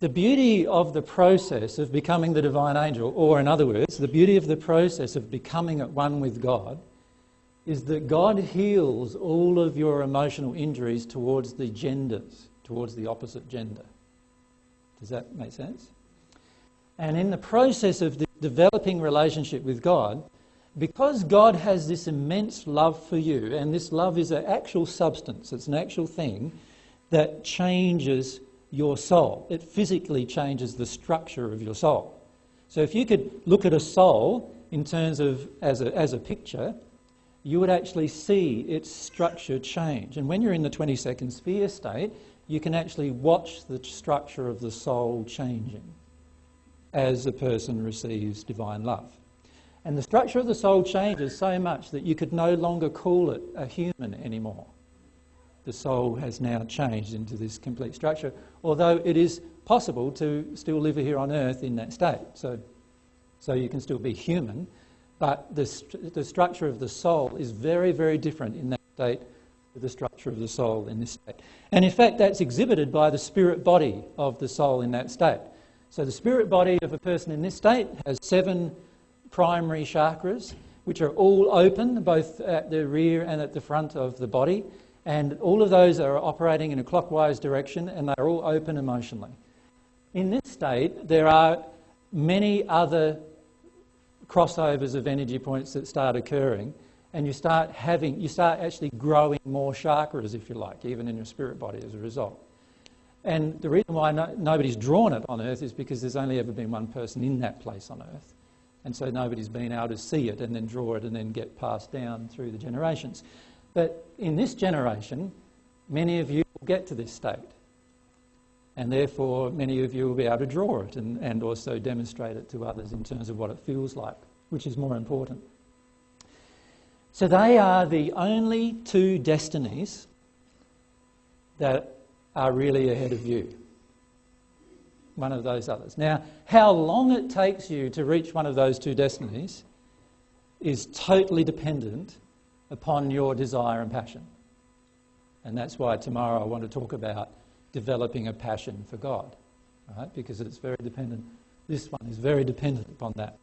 the beauty of the process of becoming the divine angel, or in other words, the beauty of the process of becoming at one with God, is that God heals all of your emotional injuries towards the genders, towards the opposite gender. Does that make sense? And in the process of the developing relationship with God, because God has this immense love for you, and this love is an actual substance, it's an actual thing that changes your soul. It physically changes the structure of your soul. So if you could look at a soul in terms of as a picture, you would actually see its structure change. And when you're in the 22nd sphere state, you can actually watch the structure of the soul changing as a person receives divine love. And the structure of the soul changes so much that you could no longer call it a human anymore. The soul has now changed into this complete structure, although it is possible to still live here on earth in that state. So you can still be human, but the structure of the soul is very, very different in that state to the structure of the soul in this state. And in fact, that's exhibited by the spirit body of the soul in that state. So the spirit body of a person in this state has 7 primary chakras, which are all open, both at the rear and at the front of the body. And all of those are operating in a clockwise direction, and they're all open emotionally. In this state, there are many other crossovers of energy points that start occurring, and you start actually growing more chakras, if you like, even in your spirit body as a result. And the reason why nobody's drawn it on Earth is because there's only ever been one person in that place on Earth. And so nobody's been able to see it and then draw it and then get passed down through the generations. But in this generation, many of you will get to this state. And therefore, many of you will be able to draw it and also demonstrate it to others in terms of what it feels like, which is more important. So they are the only 2 destinies that are really ahead of you. One of those others. Now, how long it takes you to reach one of those 2 destinies is totally dependent upon your desire and passion. And that's why tomorrow I want to talk about developing a passion for God, right? Because it's very dependent. This one is very dependent upon that.